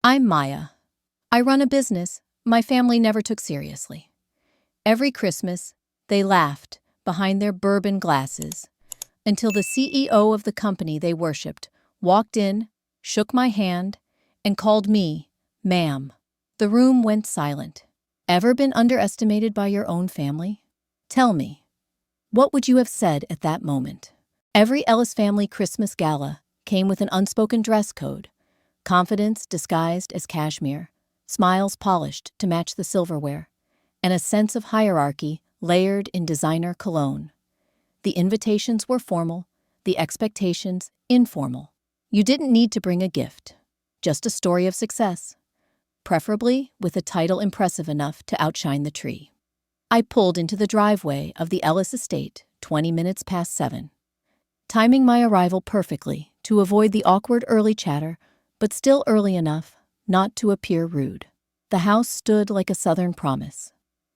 I'm Maya. I run a business my family never took seriously. Every Christmas, they laughed behind their bourbon glasses until the CEO of the company they worshipped walked in, shook my hand, and called me, ma'am. The room went silent. Ever been underestimated by your own family? Tell me, what would you have said at that moment? Every Ellis family Christmas gala came with an unspoken dress code, confidence disguised as cashmere, smiles polished to match the silverware, and a sense of hierarchy layered in designer cologne. The invitations were formal, the expectations informal. You didn't need to bring a gift, just a story of success, preferably with a title impressive enough to outshine the tree. I pulled into the driveway of the Ellis estate 20 minutes past 7, timing my arrival perfectly to avoid the awkward early chatter, but still early enough not to appear rude. The house stood like a southern promise.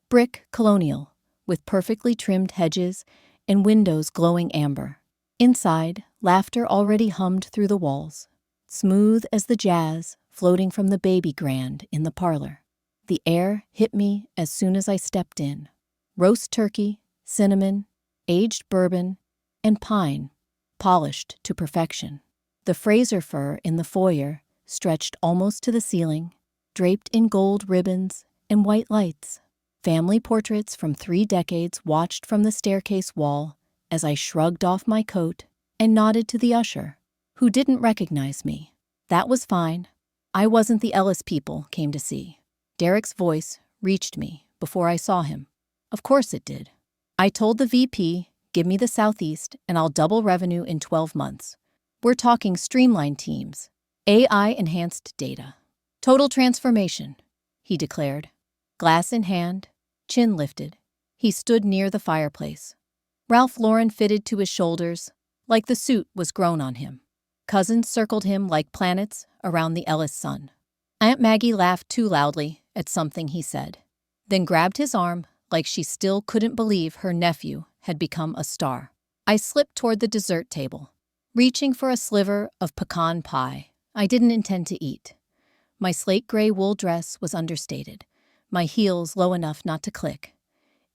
Brick colonial, with perfectly trimmed hedges and windows glowing amber. Inside, laughter already hummed through the walls, smooth as the jazz floating from the baby grand in the parlor. The air hit me as soon as I stepped in. Roast turkey, cinnamon, aged bourbon, and pine, polished to perfection. The Fraser fir in the foyer stretched almost to the ceiling, draped in gold ribbons and white lights. Family portraits from 3 decades watched from the staircase wall as I shrugged off my coat and nodded to the usher, who didn't recognize me. That was fine. I wasn't the Ellis people came to see. Derek's voice reached me before I saw him. Of course it did. I told the VP, give me the Southeast and I'll double revenue in 12 months. We're talking streamlined teams, AI-enhanced data. Total transformation, he declared. Glass in hand, chin lifted. He stood near the fireplace. Ralph Lauren fitted to his shoulders, like the suit was grown on him. Cousins circled him like planets around the Ellis sun. Aunt Maggie laughed too loudly at something he said, then grabbed his arm like she still couldn't believe her nephew had become a star. I slipped toward the dessert table, reaching for a sliver of pecan pie I didn't intend to eat. My slate gray wool dress was understated, my heels low enough not to click.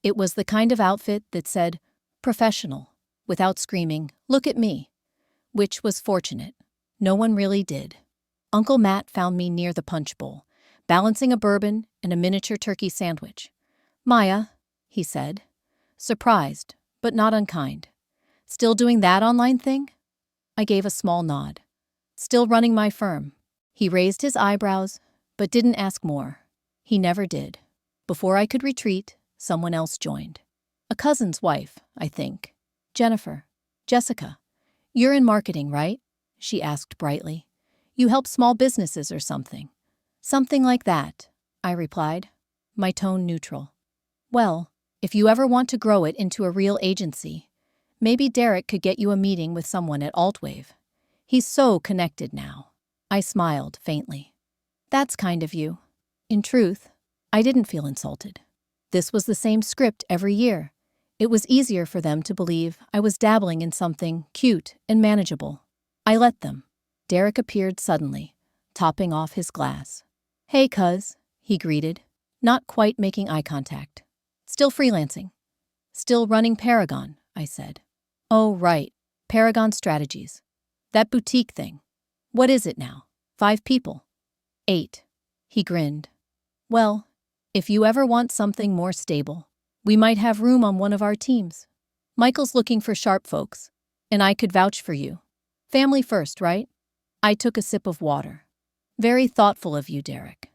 It was the kind of outfit that said, professional, without screaming, look at me, which was fortunate. No one really did. Uncle Matt found me near the punch bowl, balancing a bourbon and a miniature turkey sandwich. Maya, he said, surprised, but not unkind. Still doing that online thing? I gave a small nod. Still running my firm. He raised his eyebrows, but didn't ask more. He never did. Before I could retreat, someone else joined. A cousin's wife, I think. Jennifer. Jessica. You're in marketing, right? She asked brightly. You help small businesses or something. Something like that, I replied, my tone neutral. Well, if you ever want to grow it into a real agency, maybe Derek could get you a meeting with someone at Altwave. He's so connected now. I smiled faintly. That's kind of you. In truth, I didn't feel insulted. This was the same script every year. It was easier for them to believe I was dabbling in something cute and manageable. I let them. Derek appeared suddenly, topping off his glass. Hey, cuz, he greeted, not quite making eye contact. Still freelancing. Still running Paragon, I said. Oh, right. Paragon Strategies. That boutique thing. What is it now? 5 people? 8. He grinned. Well, if you ever want something more stable, we might have room on one of our teams. Michael's looking for sharp folks, and I could vouch for you. Family first, right? I took a sip of water. Very thoughtful of you, Derek.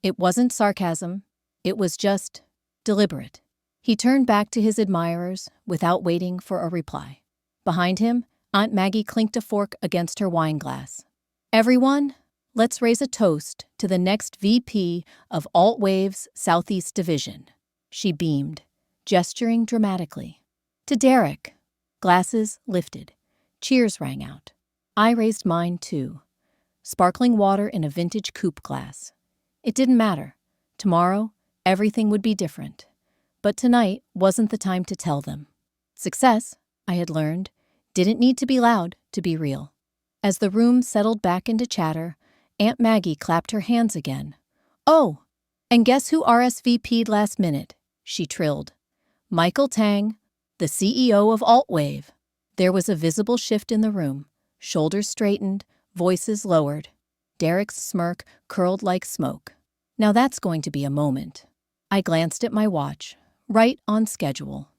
It wasn't sarcasm. It was just deliberate. He turned back to his admirers without waiting for a reply. Behind him, Aunt Maggie clinked a fork against her wine glass. Everyone, let's raise a toast to the next VP of Altwave's Southeast Division. She beamed, gesturing dramatically. To Derek. Glasses lifted. Cheers rang out. I raised mine too. Sparkling water in a vintage coupe glass. It didn't matter. Tomorrow, everything would be different. But tonight wasn't the time to tell them. Success, I had learned, didn't need to be loud to be real. As the room settled back into chatter Aunt Maggie clapped her hands again. "Oh, and guess who RSVP'd last minute?" she trilled. "Michael Tang, the CEO of Altwave." There was a visible shift in the room. Shoulders straightened, voices lowered. Derek's smirk curled like smoke. Now that's going to be a moment. I glanced at my watch. Right on schedule.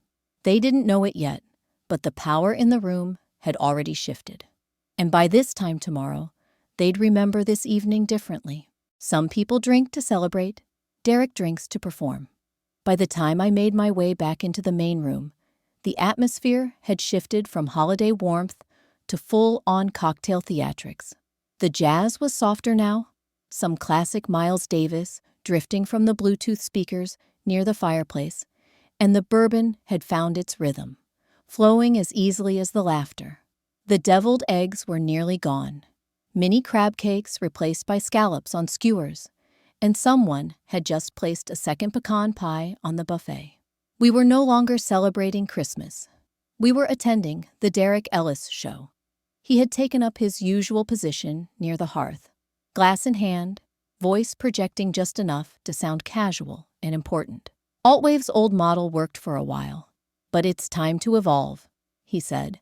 They didn't know it yet, but the power in the room had already shifted. And by this time tomorrow, they'd remember this evening differently. Some people drink to celebrate. Derek drinks to perform. By the time I made my way back into the main room, the atmosphere had shifted from holiday warmth to full-on cocktail theatrics. The jazz was softer now, some classic Miles Davis drifting from the Bluetooth speakers near the fireplace, and the bourbon had found its rhythm, flowing as easily as the laughter. The deviled eggs were nearly gone, mini crab cakes replaced by scallops on skewers, and someone had just placed a second pecan pie on the buffet. We were no longer celebrating Christmas. We were attending the Derek Ellis Show. He had taken up his usual position near the hearth, glass in hand, voice projecting just enough to sound casual and important. "Altwave's old model worked for a while, but it's time to evolve," he said,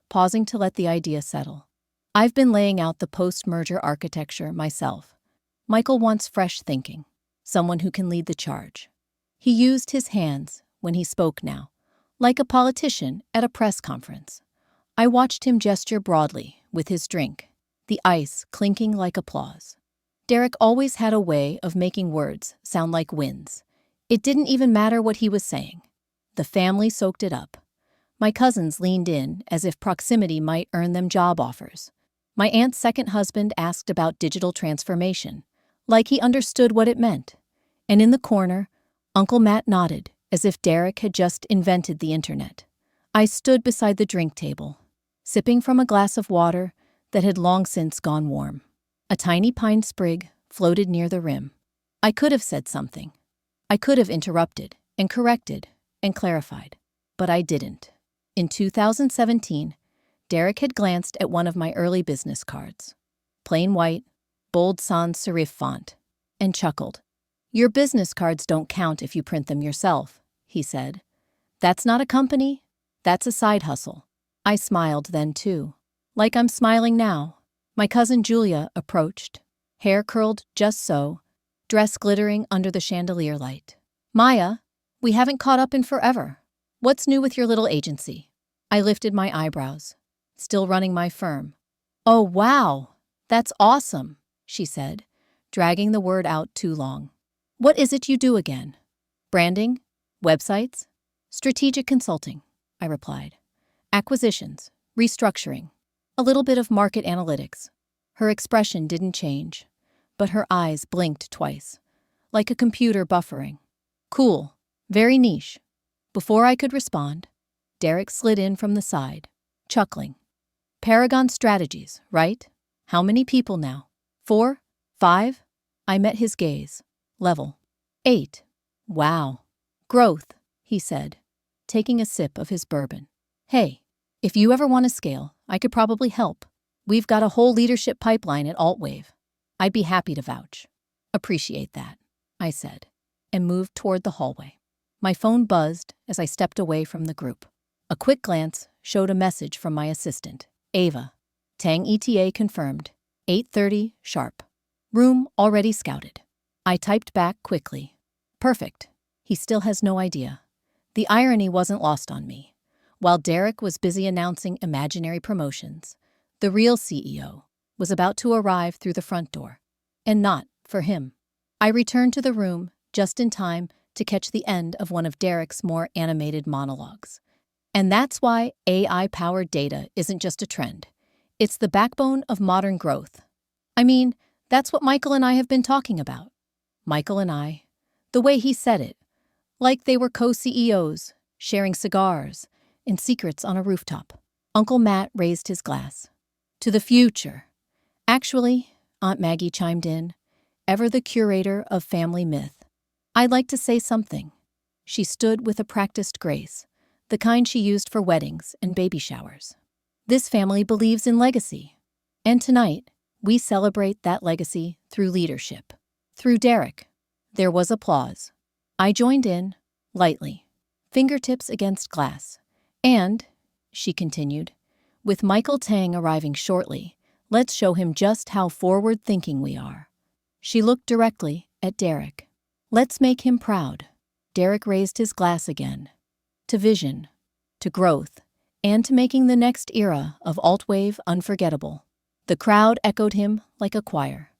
pausing to let the idea settle. "I've been laying out the post-merger architecture myself. Michael wants fresh thinking, someone who can lead the charge." He used his hands when he spoke now, like a politician at a press conference. I watched him gesture broadly with his drink, the ice clinking like applause. Derek always had a way of making words sound like winds. It didn't even matter what he was saying. The family soaked it up. My cousins leaned in as if proximity might earn them job offers. My aunt's second husband asked about digital transformation, like he understood what it meant. And in the corner, Uncle Matt nodded, as if Derek had just invented the internet. I stood beside the drink table, sipping from a glass of water that had long since gone warm. A tiny pine sprig floated near the rim. I could have said something. I could have interrupted and corrected and clarified, but I didn't. In 2017, Derek had glanced at one of my early business cards. Plain white, bold sans serif font, and chuckled. "Your business cards don't count if you print them yourself," he said. "That's not a company, that's a side hustle." I smiled then too, like I'm smiling now. My cousin Julia approached, hair curled just so, dress glittering under the chandelier light. "Maya, we haven't caught up in forever. What's new with your little agency?" I lifted my eyebrows, still running my firm. "Oh, wow, that's awesome," she said, dragging the word out too long. "What is it you do again?" "Branding, websites, strategic consulting," I replied. "Acquisitions, restructuring, a little bit of market analytics." Her expression didn't change, but her eyes blinked twice, like a computer buffering. "Cool, very niche." Before I could respond, Derek slid in from the side, chuckling. "Paragon Strategies, right? How many people now? 4? 5? I met his gaze. "Level 8. "Wow. Growth," he said, taking a sip of his bourbon. "Hey, if you ever want to scale, I could probably help. We've got a whole leadership pipeline at Altwave. I'd be happy to vouch." "Appreciate that," I said, and moved toward the hallway. My phone buzzed as I stepped away from the group. A quick glance showed a message from my assistant, Ava. Tang ETA confirmed, 8:30 sharp. Room already scouted. I typed back quickly. Perfect. He still has no idea. The irony wasn't lost on me. While Derek was busy announcing imaginary promotions, the real CEO was about to arrive through the front door. And not for him. I returned to the room just in time to catch the end of one of Derek's more animated monologues. And that's why AI-powered data isn't just a trend. It's the backbone of modern growth. I mean, that's what Michael and I have been talking about. Michael and I, the way he said it, like they were co-CEOs, sharing cigars and secrets on a rooftop. Uncle Matt raised his glass. "To the future." "Actually," Aunt Maggie chimed in, ever the curator of family myth, "I'd like to say something." She stood with a practiced grace, the kind she used for weddings and baby showers. "This family believes in legacy. And tonight, We celebrate that legacy through leadership. Through Derek. There was applause. I joined in, lightly, fingertips against glass. And, she continued, with Michael Tang arriving shortly, let's show him just how forward-thinking we are. She looked directly at Derek. Let's make him proud. Derek raised his glass again. To vision, to growth, and to making the next era of alt-wave unforgettable. The crowd echoed him like a choir.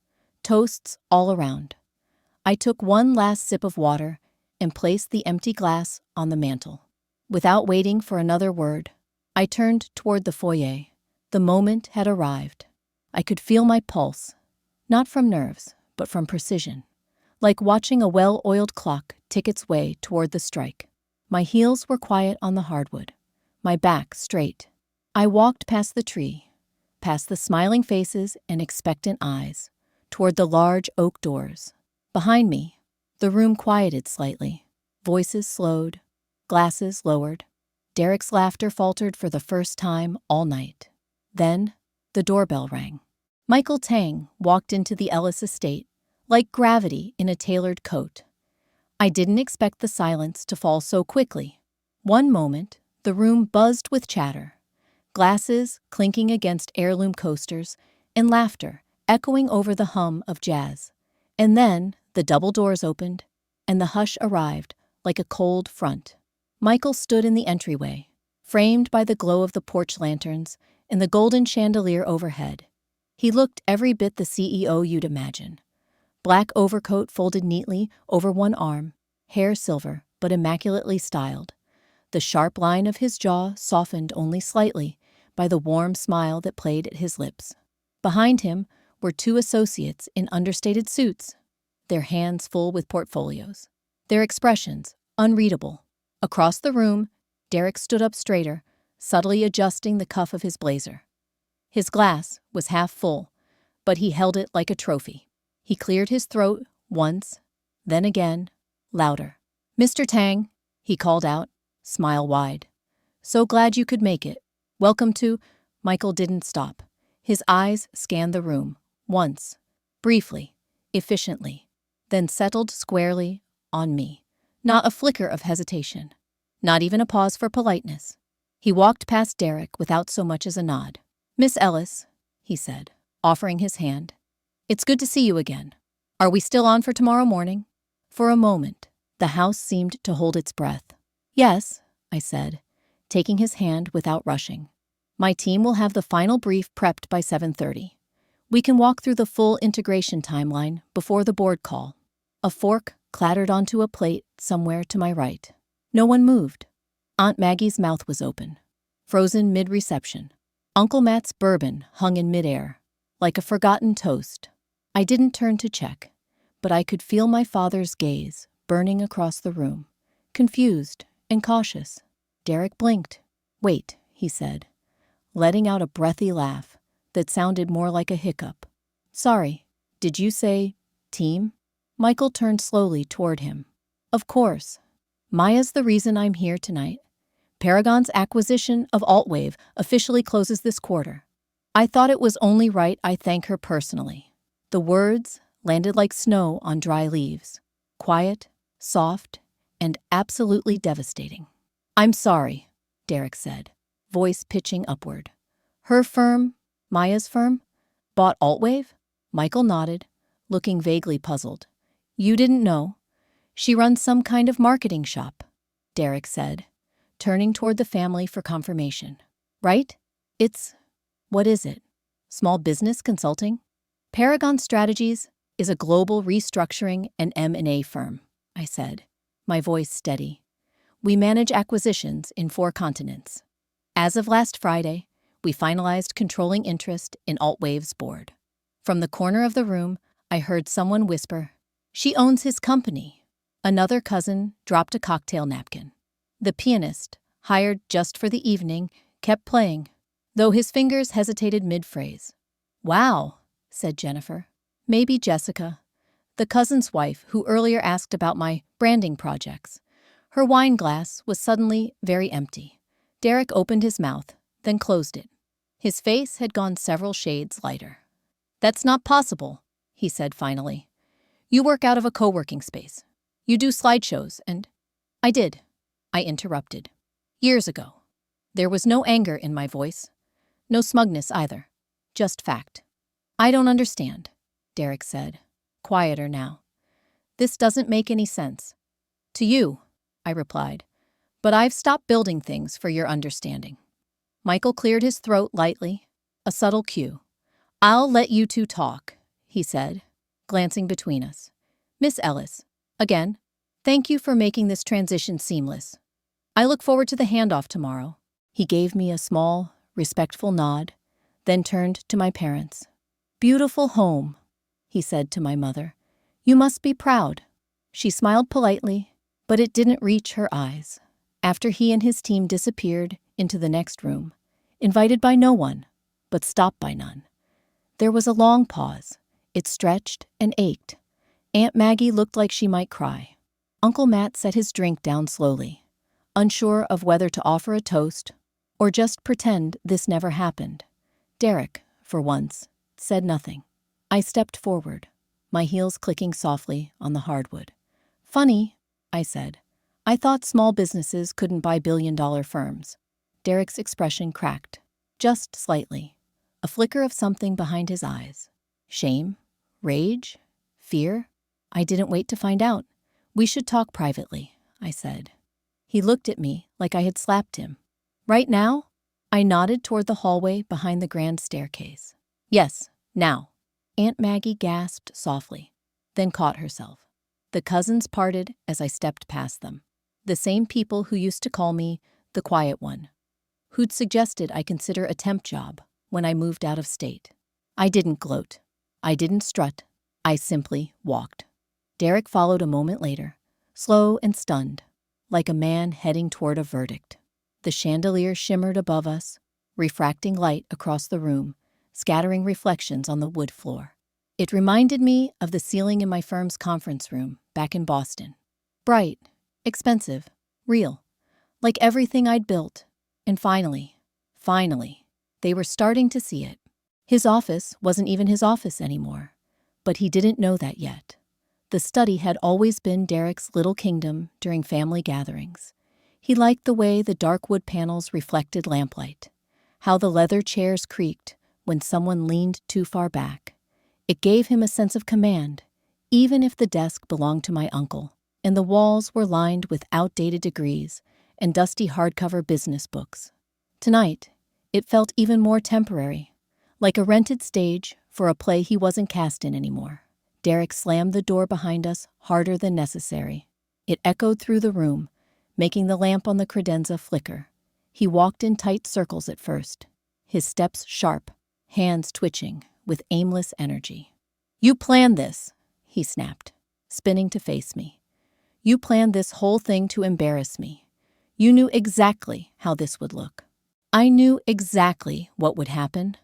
Toasts all around. I took one last sip of water and placed the empty glass on the mantel. Without waiting for another word, I turned toward the foyer. The moment had arrived. I could feel my pulse, not from nerves, but from precision, like watching a well-oiled clock tick its way toward the strike. My heels were quiet on the hardwood, my back straight. I walked past the tree, past the smiling faces and expectant eyes, toward the large oak doors. Behind me, the room quieted slightly. Voices slowed, glasses lowered. Derek's laughter faltered for the first time all night. Then, the doorbell rang. Michael Tang walked into the Ellis estate, like gravity in a tailored coat. I didn't expect the silence to fall so quickly. One moment, the room buzzed with chatter, glasses clinking against heirloom coasters, and laughter echoing over the hum of jazz. And then, the double doors opened, and the hush arrived like a cold front. Michael stood in the entryway, framed by the glow of the porch lanterns and the golden chandelier overhead. He looked every bit the CEO you'd imagine. Black overcoat folded neatly over one arm, hair silver but immaculately styled. The sharp line of his jaw softened only slightly by the warm smile that played at his lips. Behind him were two associates in understated suits, their hands full with portfolios, their expressions unreadable. Across the room, Derek stood up straighter, subtly adjusting the cuff of his blazer. His glass was half full, but he held it like a trophy. He cleared his throat once, then again, louder. "Mr. Tang," he called out, smile wide. "So glad you could make it. Welcome to—" Michael didn't stop. His eyes scanned the room, once, briefly, efficiently, then settled squarely on me. Not a flicker of hesitation. Not even a pause for politeness. He walked past Derek without so much as a nod. "Miss Ellis," he said, offering his hand. "It's good to see you again. Are we still on for tomorrow morning?" For a moment, the house seemed to hold its breath. "Yes," I said, taking his hand without rushing. "My team will have the final brief prepped by 7:30. We can walk through the full integration timeline before the board call." A fork clattered onto a plate somewhere to my right. No one moved. Aunt Maggie's mouth was open, frozen mid-reception. Uncle Matt's bourbon hung in midair, like a forgotten toast. I didn't turn to check, but I could feel my father's gaze burning across the room, confused and cautious. Derek blinked. "Wait," he said, letting out a breathy laugh that sounded more like a hiccup. "Sorry, did you say team?" Michael turned slowly toward him. "Of course. Maya's the reason I'm here tonight. Paragon's acquisition of Altwave officially closes this quarter. I thought it was only right I thank her personally." The words landed like snow on dry leaves, quiet, soft, and absolutely devastating. "I'm sorry," Derek said, voice pitching upward. "Her firm, Maya's firm, bought Altwave?" Michael nodded, looking vaguely puzzled. "You didn't know? She runs some kind of marketing shop," Derek said, turning toward the family for confirmation. "Right? What is it? Small business consulting?" "Paragon Strategies is a global restructuring and M&A firm," I said, my voice steady. "We manage acquisitions in 4 continents. As of last Friday, we finalized controlling interest in Altwave's board." From the corner of the room, I heard someone whisper, "She owns his company." Another cousin dropped a cocktail napkin. The pianist, hired just for the evening, kept playing, though his fingers hesitated mid-phrase. "Wow," said Jennifer. Maybe Jessica, the cousin's wife who earlier asked about my branding projects. Her wine glass was suddenly very empty. Derek opened his mouth, then closed it. His face had gone several shades lighter. That's not possible, he said finally. You work out of a co-working space. You do slideshows and… I did, I interrupted. Years ago. There was no anger in my voice. No smugness either. Just fact. I don't understand, Derek said, quieter now. This doesn't make any sense. To you, I replied, but I've stopped building things for your understanding. Michael cleared his throat lightly, a subtle cue. I'll let you two talk, he said, glancing between us. Miss Ellis, again, thank you for making this transition seamless. I look forward to the handoff tomorrow. He gave me a small, respectful nod, then turned to my parents. Beautiful home, he said to my mother. You must be proud. She smiled politely, but it didn't reach her eyes. After he and his team disappeared into the next room, invited by no one, but stopped by none. There was a long pause. It stretched and ached. Aunt Maggie looked like she might cry. Uncle Matt set his drink down slowly, unsure of whether to offer a toast or just pretend this never happened. Derek, for once, said nothing. I stepped forward, my heels clicking softly on the hardwood. Funny, I said. I thought small businesses couldn't buy billion-dollar firms. Derek's expression cracked, just slightly. A flicker of something behind his eyes. Shame? Rage? Fear? I didn't wait to find out. We should talk privately, I said. He looked at me like I had slapped him. Right now? I nodded toward the hallway behind the grand staircase. Yes, now. Aunt Maggie gasped softly, then caught herself. The cousins parted as I stepped past them. The same people who used to call me the quiet one, who'd suggested I consider a temp job when I moved out of state. I didn't gloat. I didn't strut. I simply walked. Derek followed a moment later, slow and stunned, like a man heading toward a verdict. The chandelier shimmered above us, refracting light across the room, scattering reflections on the wood floor. It reminded me of the ceiling in my firm's conference room back in Boston. Bright, expensive, real, like everything I'd built. And finally, they were starting to see it. His office wasn't even his office anymore, but he didn't know that yet. The study had always been Derek's little kingdom during family gatherings. He liked the way the dark wood panels reflected lamplight, how the leather chairs creaked when someone leaned too far back. It gave him a sense of command, even if the desk belonged to my uncle, and the walls were lined with outdated degrees and dusty hardcover business books. Tonight, it felt even more temporary, like a rented stage for a play he wasn't cast in anymore. Derek slammed the door behind us harder than necessary. It echoed through the room, making the lamp on the credenza flicker. He walked in tight circles at first, his steps sharp, hands twitching with aimless energy. You planned this, he snapped, spinning to face me. You planned this whole thing to embarrass me. You knew exactly how this would look. I knew exactly what would happen,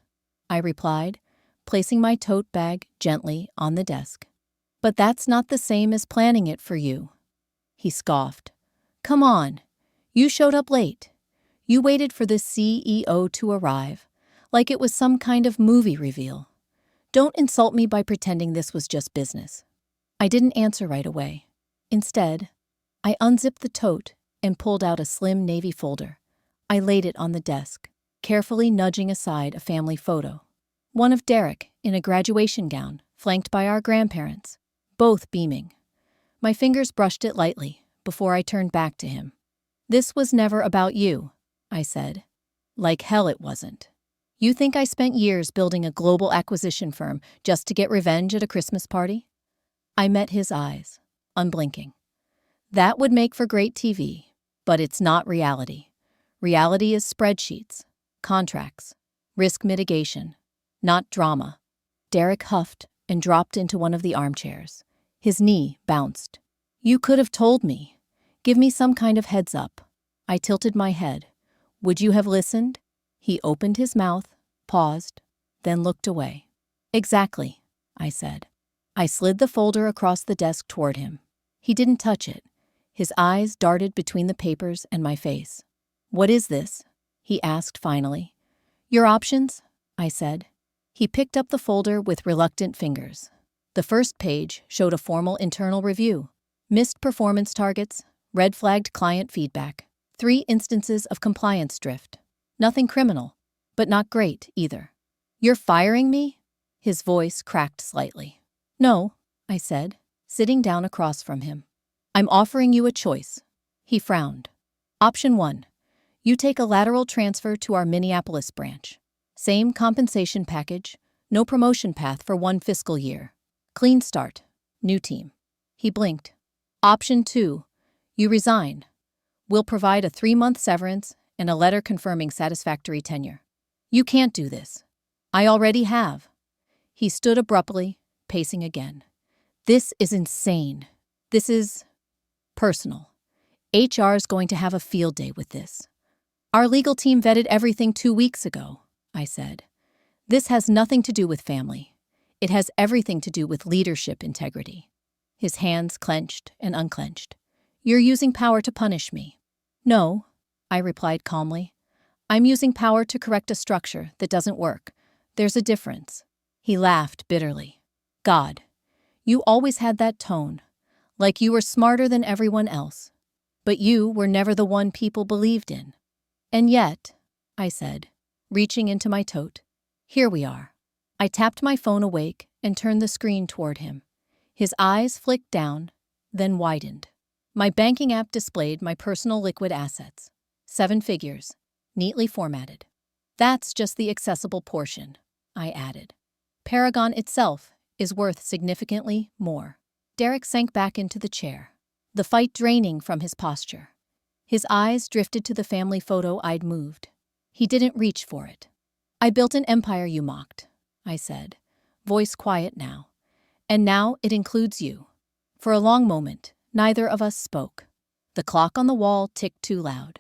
I replied, placing my tote bag gently on the desk. But that's not the same as planning it for you. He scoffed. Come on, you showed up late. You waited for the CEO to arrive, like it was some kind of movie reveal. Don't insult me by pretending this was just business. I didn't answer right away. Instead, I unzipped the tote and pulled out a slim navy folder. I laid it on the desk, carefully nudging aside a family photo. One of Derek in a graduation gown, flanked by our grandparents, both beaming. My fingers brushed it lightly before I turned back to him. This was never about you, I said. Like hell it wasn't. You think I spent years building a global acquisition firm just to get revenge at a Christmas party? I met his eyes, unblinking. That would make for great TV, but it's not reality. Reality is spreadsheets, contracts, risk mitigation, not drama. Derek huffed and dropped into one of the armchairs. His knee bounced. You could have told me. Give me some kind of heads up. I tilted my head. Would you have listened? He opened his mouth, paused, then looked away. Exactly, I said. I slid the folder across the desk toward him. He didn't touch it. His eyes darted between the papers and my face. What is this? He asked finally. Your options, I said. He picked up the folder with reluctant fingers. The first page showed a formal internal review. Missed performance targets, red-flagged client feedback, 3 instances of compliance drift. Nothing criminal, but not great either. "You're firing me?" His voice cracked slightly. "No," I said, sitting down across from him. "I'm offering you a choice." He frowned. "Option 1. You take a lateral transfer to our Minneapolis branch. Same compensation package, no promotion path for 1 fiscal year. Clean start, new team." He blinked. "Option 2. You resign. We'll provide a 3-month severance and a letter confirming satisfactory tenure." "You can't do this." "I already have." He stood abruptly, pacing again. "This is insane. This is personal. HR's going to have a field day with this." "Our legal team vetted everything 2 weeks ago," I said. "This has nothing to do with family. It has everything to do with leadership integrity." His hands clenched and unclenched. "You're using power to punish me." "No," I replied calmly. "I'm using power to correct a structure that doesn't work. There's a difference." He laughed bitterly. "God, you always had that tone, like you were smarter than everyone else. But you were never the one people believed in." "And yet," I said, reaching into my tote, "here we are." I tapped my phone awake and turned the screen toward him. His eyes flicked down, then widened. My banking app displayed my personal liquid assets. 7 figures, neatly formatted. "That's just the accessible portion," I added. "Paragon itself is worth significantly more." Derek sank back into the chair, the fight draining from his posture. His eyes drifted to the family photo I'd moved. He didn't reach for it. "I built an empire you mocked," I said, voice quiet now. "And now it includes you." For a long moment, neither of us spoke. The clock on the wall ticked too loud.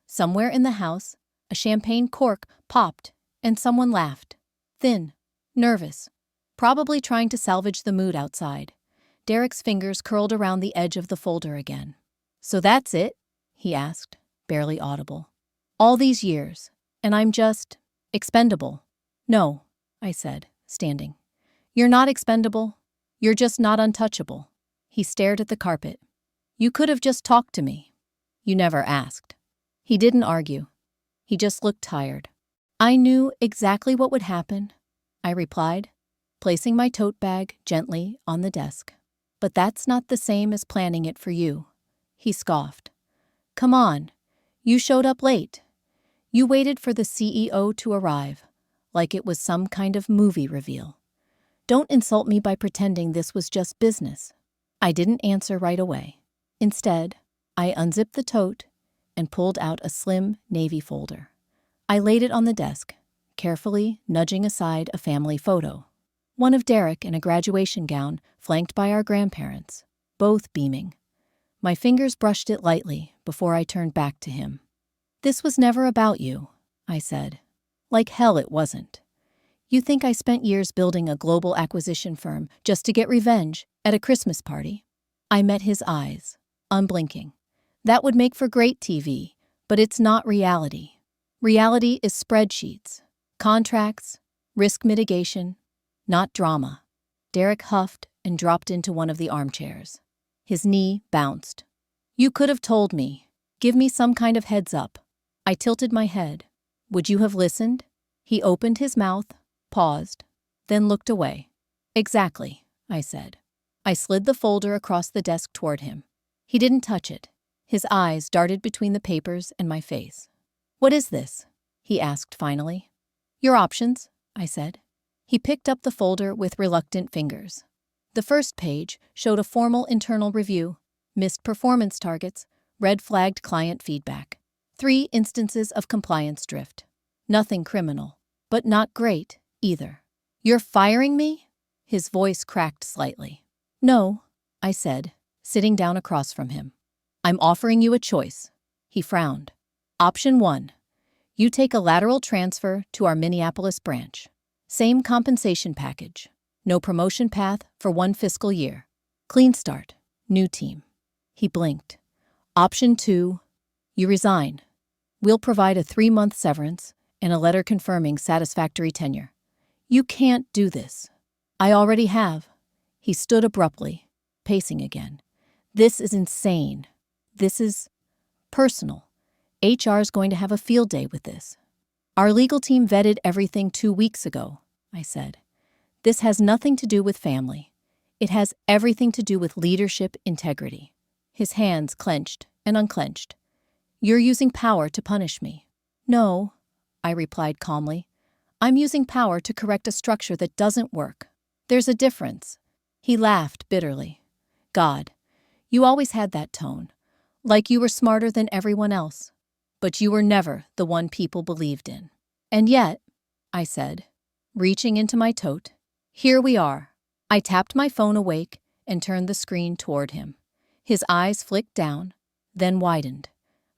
Somewhere in the house, a champagne cork popped and someone laughed. Thin, nervous, probably trying to salvage the mood outside. Derek's fingers curled around the edge of the folder again. "So that's it?" he asked, barely audible. "All these years, and I'm just expendable." "No," I said, standing. "You're not expendable. You're just not untouchable." He stared at the carpet. "You could have just talked to me." "You never asked." He didn't argue. He just looked tired. "I knew exactly what would happen," I replied, placing my tote bag gently on the desk. "But that's not the same as planning it for you." He scoffed. "Come on, you showed up late. You waited for the CEO to arrive, like it was some kind of movie reveal. Don't insult me by pretending this was just business." I didn't answer right away. Instead, I unzipped the tote and pulled out a slim navy folder. I laid it on the desk, carefully nudging aside a family photo. One of Derek in a graduation gown, flanked by our grandparents, both beaming. My fingers brushed it lightly before I turned back to him. "This was never about you," I said. "Like hell it wasn't. You think I spent years building a global acquisition firm just to get revenge at a Christmas party?" I met his eyes, unblinking. "That would make for great TV, but it's not reality. Reality is spreadsheets, contracts, risk mitigation, not drama." Derek huffed and dropped into one of the armchairs. His knee bounced. "You could have told me. Give me some kind of heads up." I tilted my head. "Would you have listened?" He opened his mouth, paused, then looked away. "Exactly," I said. I slid the folder across the desk toward him. He didn't touch it. His eyes darted between the papers and my face. "What is this?" he asked finally. "Your options," I said. He picked up the folder with reluctant fingers. The first page showed a formal internal review, missed performance targets, red-flagged client feedback, 3 instances of compliance drift. Nothing criminal, but not great either. "You're firing me?" His voice cracked slightly. "No," I said, sitting down across from him. "I'm offering you a choice." He frowned. "Option 1. You take a lateral transfer to our Minneapolis branch. Same compensation package. No promotion path for 1 fiscal year. Clean start, new team." He blinked. "Option 2. You resign. We'll provide a 3-month severance and a letter confirming satisfactory tenure." You can't do this. I already have. He stood abruptly, pacing again. This is insane. This is personal. HR's going to have a field day with this. Our legal team vetted everything 2 weeks ago, I said. This has nothing to do with family. It has everything to do with leadership integrity. His hands clenched and unclenched. You're using power to punish me. No, I replied calmly. I'm using power to correct a structure that doesn't work. There's a difference. He laughed bitterly. God, you always had that tone, like you were smarter than everyone else. But you were never the one people believed in. And yet, I said, reaching into my tote, here we are. I tapped my phone awake and turned the screen toward him. His eyes flicked down, then widened.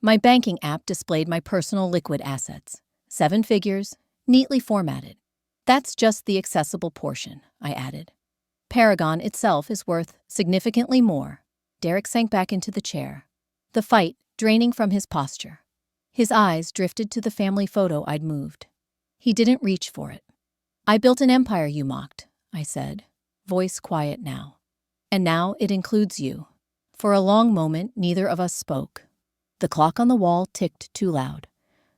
My banking app displayed my personal liquid assets, 7 figures, neatly formatted. That's just the accessible portion, I added. Paragon itself is worth significantly more. Derek sank back into the chair, the fight draining from his posture. His eyes drifted to the family photo I'd moved. He didn't reach for it. I built an empire you mocked, I said, voice quiet now. And now it includes you. For a long moment, neither of us spoke. The clock on the wall ticked too loud.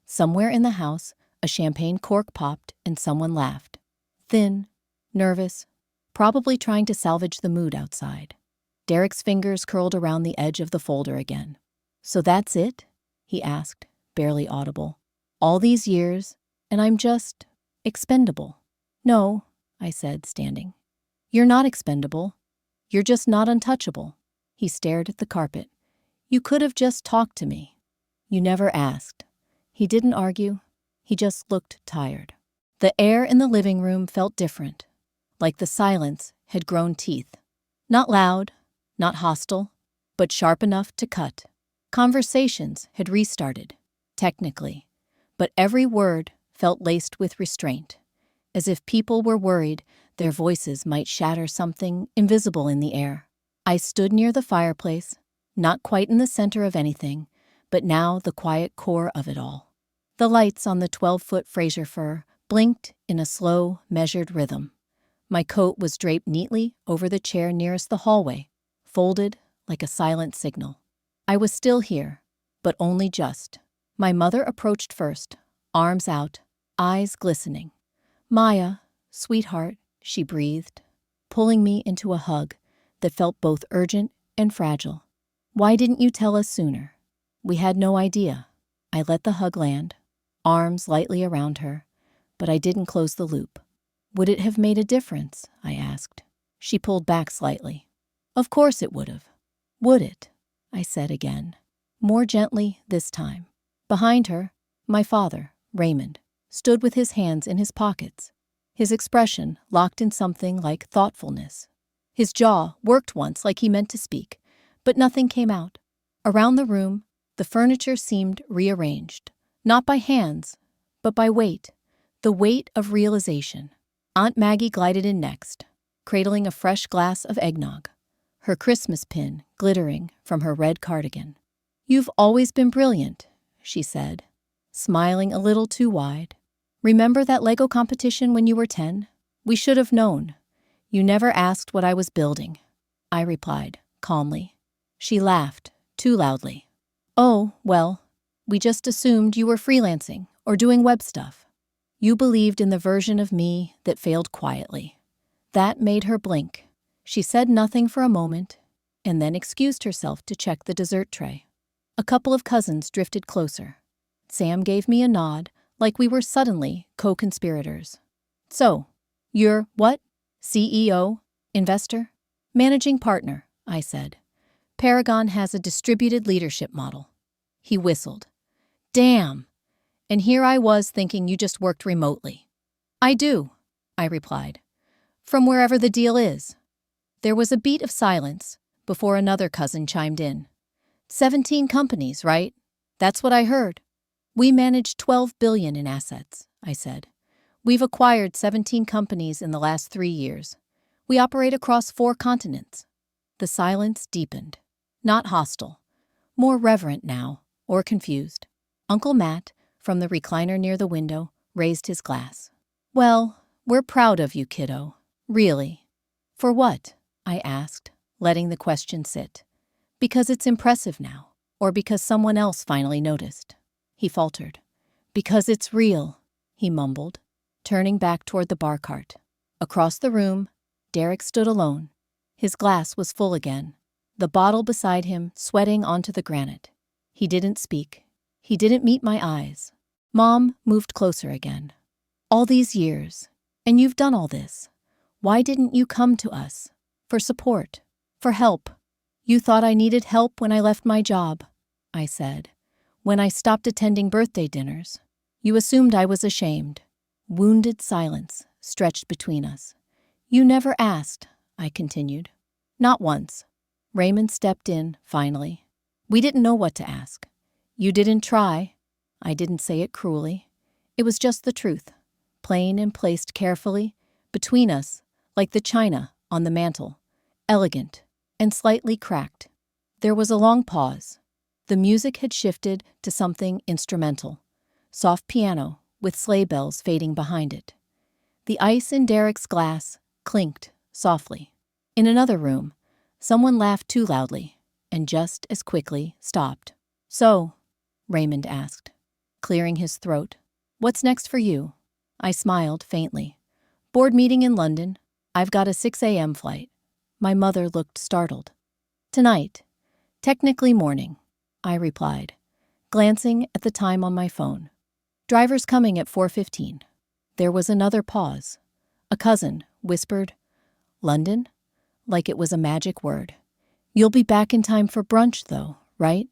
Somewhere in the house, a champagne cork popped and someone laughed. Thin, nervous, probably trying to salvage the mood outside. Derek's fingers curled around the edge of the folder again. So that's it? He asked, barely audible. All these years, and I'm just expendable. No, I said, standing. You're not expendable. You're just not untouchable. He stared at the carpet. You could have just talked to me. You never asked. He didn't argue. He just looked tired. The air in the living room felt different, like the silence had grown teeth. Not loud, not hostile, but sharp enough to cut. Conversations had restarted, technically, but every word felt laced with restraint, as if people were worried their voices might shatter something invisible in the air. I stood near the fireplace, not quite in the center of anything, but now the quiet core of it all. The lights on the 12-foot Fraser fir blinked in a slow, measured rhythm. My coat was draped neatly over the chair nearest the hallway, folded like a silent signal. I was still here, but only just. My mother approached first, arms out, eyes glistening. Maya, sweetheart, she breathed, pulling me into a hug that felt both urgent and fragile. Why didn't you tell us sooner? We had no idea. I let the hug land, arms lightly around her, but I didn't close the loop. Would it have made a difference? I asked. She pulled back slightly. Of course it would have. Would it? I said again, more gently this time. Behind her, my father, Raymond, stood with his hands in his pockets, his expression locked in something like thoughtfulness. His jaw worked once like he meant to speak, but nothing came out. Around the room, the furniture seemed rearranged, not by hands, but by weight, the weight of realization. Aunt Maggie glided in next, cradling a fresh glass of eggnog, her Christmas pin glittering from her red cardigan. You've always been brilliant, she said, smiling a little too wide. Remember that Lego competition when you were 10? We should have known. You never asked what I was building, I replied, calmly. She laughed, too loudly. Oh, well, we just assumed you were freelancing or doing web stuff. You believed in the version of me that failed quietly. That made her blink. She said nothing for a moment, and then excused herself to check the dessert tray. A couple of cousins drifted closer. Sam gave me a nod, like we were suddenly co-conspirators. So, you're what? CEO? Investor? Managing partner, I said. Paragon has a distributed leadership model. He whistled. Damn! And here I was thinking you just worked remotely. I do, I replied. From wherever the deal is. There was a beat of silence before another cousin chimed in. 17 companies, right? That's what I heard. We manage $12 billion in assets, I said. We've acquired 17 companies in the last 3 years. We operate across 4 continents. The silence deepened. Not hostile. More reverent now, or confused. Uncle Matt, from the recliner near the window, raised his glass. Well, We're proud of you, kiddo. Really. For what? I asked, letting the question sit. Because it's impressive now, or because someone else finally noticed? He faltered. Because it's real, he mumbled, turning back toward the bar cart. Across the room, Derek stood alone. His glass was full again, the bottle beside him sweating onto the granite. He didn't speak. He didn't meet my eyes. Mom moved closer again. All these years, and you've done all this. Why didn't you come to us? For support, for help. You thought I needed help when I left my job, I said. When I stopped attending birthday dinners. You assumed I was ashamed. Wounded silence stretched between us. You never asked, I continued. Not once. Raymond stepped in, finally. We didn't know what to ask. You didn't try. I didn't say it cruelly. It was just the truth, plain and placed carefully, between us, like the china on the mantel, elegant and slightly cracked. There was a long pause. The music had shifted to something instrumental, soft piano with sleigh bells fading behind it. The ice in Derek's glass clinked softly. In another room, someone laughed too loudly and just as quickly stopped. So, Raymond asked, clearing his throat, what's next for you? I smiled faintly. Board meeting in London. I've got a 6 a.m. flight. My mother looked startled. Tonight. Technically morning, I replied, glancing at the time on my phone. Driver's coming at 4:15. There was another pause. A cousin whispered, London? Like it was a magic word. You'll be back in time for brunch, though, right?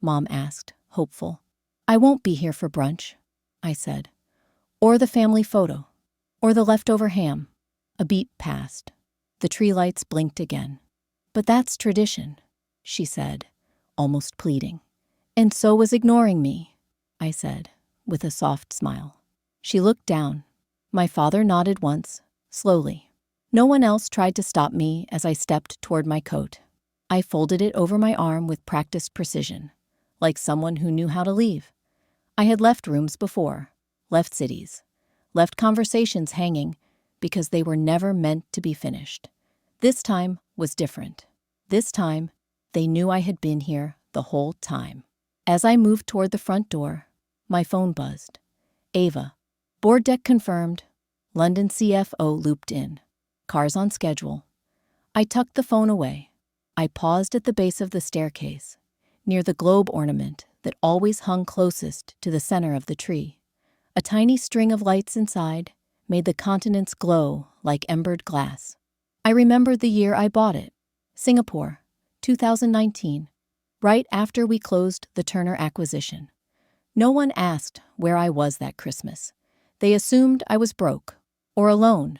Mom asked, hopeful. I won't be here for brunch, I said. Or the family photo. Or the leftover ham. A beat passed. The tree lights blinked again. But that's tradition, she said, almost pleading. And so was ignoring me, I said, with a soft smile. She looked down. My father nodded once, slowly. No one else tried to stop me as I stepped toward my coat. I folded it over my arm with practiced precision, like someone who knew how to leave. I had left rooms before, left cities, left conversations hanging because they were never meant to be finished. This time was different. This time, they knew I had been here the whole time. As I moved toward the front door, my phone buzzed. Ava. Board deck confirmed. London CFO looped in. Cars on schedule. I tucked the phone away. I paused at the base of the staircase, near the globe ornament that always hung closest to the center of the tree. A tiny string of lights inside made the continents glow like embered glass. I remembered the year I bought it. Singapore, 2019, right after we closed the Turner acquisition. No one asked where I was that Christmas. They assumed I was broke or alone.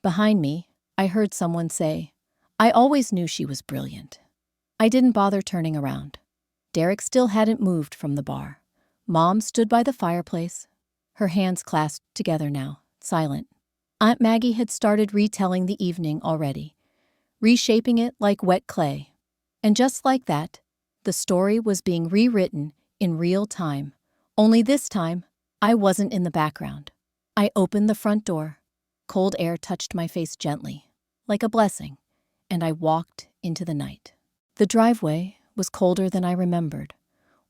Behind me, I heard someone say, I always knew she was brilliant. I didn't bother turning around. Derek still hadn't moved from the bar. Mom stood by the fireplace, her hands clasped together now, silent. Aunt Maggie had started retelling the evening already, reshaping it like wet clay. And just like that, the story was being rewritten in real time. Only this time, I wasn't in the background. I opened the front door. Cold air touched my face gently, like a blessing, and I walked into the night. The driveway was colder than I remembered,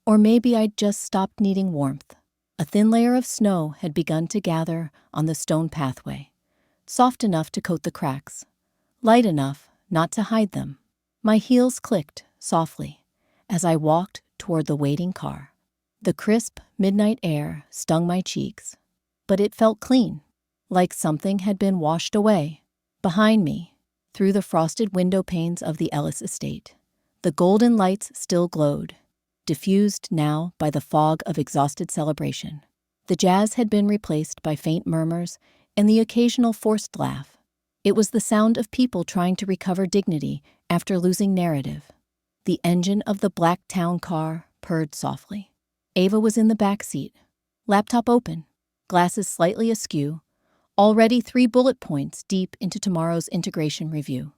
or maybe I'd just stopped needing warmth. A thin layer of snow had begun to gather on the stone pathway, soft enough to coat the cracks, light enough not to hide them. My heels clicked softly as I walked toward the waiting car. The crisp midnight air stung my cheeks, but it felt clean, like something had been washed away. Behind me, through the frosted window panes of the Ellis estate, the golden lights still glowed, diffused now by the fog of exhausted celebration. The jazz had been replaced by faint murmurs and the occasional forced laugh. It was the sound of people trying to recover dignity after losing narrative. The engine of the black town car purred softly. Ava was in the back seat, laptop open, glasses slightly askew, already 3 bullet points deep into tomorrow's integration review.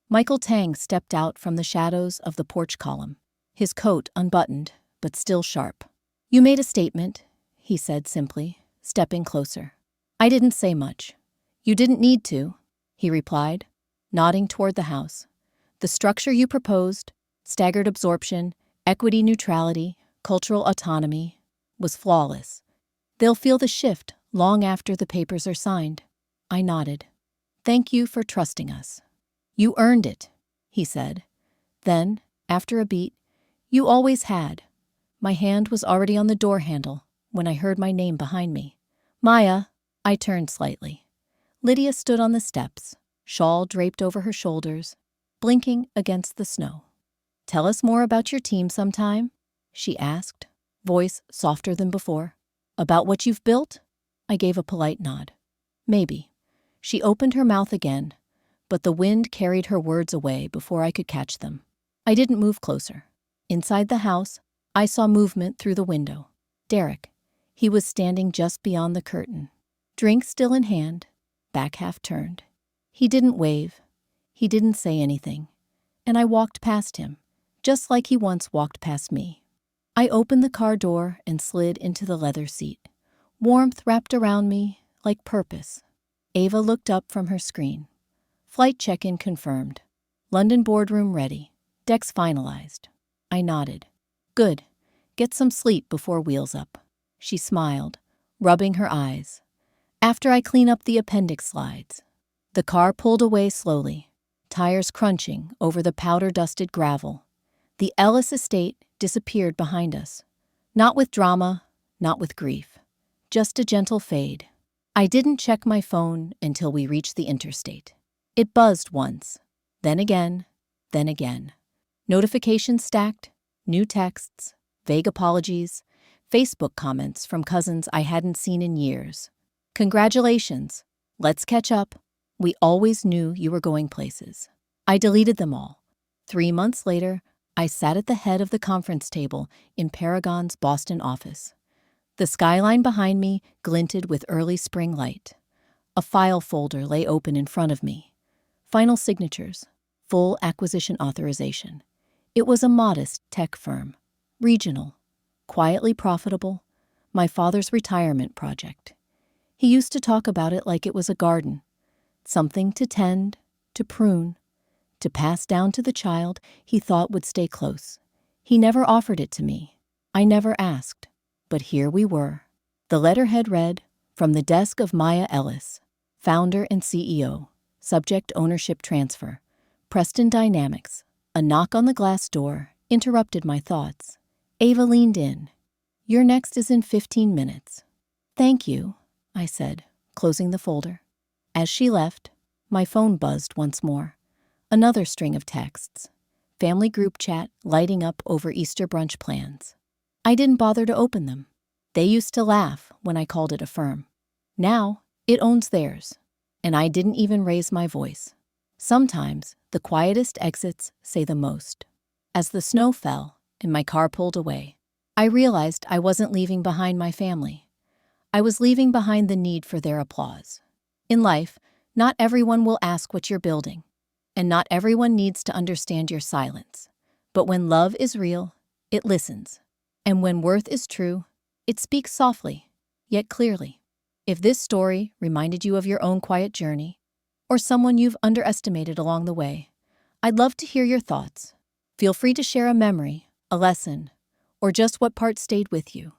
Michael Tang stepped out from the shadows of the porch column, his coat unbuttoned, but still sharp. You made a statement, he said simply, stepping closer. I didn't say much. You didn't need to, he replied, nodding toward the house. The structure you proposed, staggered absorption, equity neutrality, cultural autonomy, was flawless. They'll feel the shift long after the papers are signed. I nodded. Thank you for trusting us. You earned it, he said. Then, after a beat, you always had. My hand was already on the door handle when I heard my name behind me. Maya, I turned slightly. Lydia stood on the steps, shawl draped over her shoulders, blinking against the snow. Tell us more about your team sometime, she asked, voice softer than before. About what you've built? I gave a polite nod. Maybe. She opened her mouth again, but the wind carried her words away before I could catch them. I didn't move closer. Inside the house, I saw movement through the window. Derek. He was standing just beyond the curtain, drink still in hand, back half turned. He didn't wave. He didn't say anything. And I walked past him, just like he once walked past me. I opened the car door and slid into the leather seat. Warmth wrapped around me like purpose. Ava looked up from her screen. Flight check-in confirmed. London boardroom ready. Decks finalized. I nodded. Good. Get some sleep before wheels up. She smiled, rubbing her eyes. After I clean up the appendix slides. The car pulled away slowly, tires crunching over the powder-dusted gravel. The Ellis estate disappeared behind us. Not with drama, not with grief. Just a gentle fade. I didn't check my phone until we reached the interstate. It buzzed once, then again, then again. Notifications stacked, new texts, vague apologies, Facebook comments from cousins I hadn't seen in years. Congratulations. Let's catch up. We always knew you were going places. I deleted them all. 3 months later, I sat at the head of the conference table in Paragon's Boston office. The skyline behind me glinted with early spring light. A file folder lay open in front of me. Final signatures, full acquisition authorization. It was a modest tech firm, regional, quietly profitable, my father's retirement project. He used to talk about it like it was a garden, something to tend, to prune, to pass down to the child he thought would stay close. He never offered it to me. I never asked. But here we were. The letterhead read, from the desk of Maya Ellis, founder and CEO, subject ownership transfer, Preston Dynamics. A knock on the glass door interrupted my thoughts. Ava leaned in. Your next is in 15 minutes. Thank you, I said, closing the folder. As she left, my phone buzzed once more. Another string of texts. Family group chat lighting up over Easter brunch plans. I didn't bother to open them. They used to laugh when I called it a firm. Now, it owns theirs, and I didn't even raise my voice. Sometimes, the quietest exits say the most. As the snow fell and my car pulled away, I realized I wasn't leaving behind my family. I was leaving behind the need for their applause. In life, not everyone will ask what you're building, and not everyone needs to understand your silence. But when love is real, it listens. And when worth is true, it speaks softly, yet clearly. If this story reminded you of your own quiet journey, or someone you've underestimated along the way, I'd love to hear your thoughts. Feel free to share a memory, a lesson, or just what part stayed with you.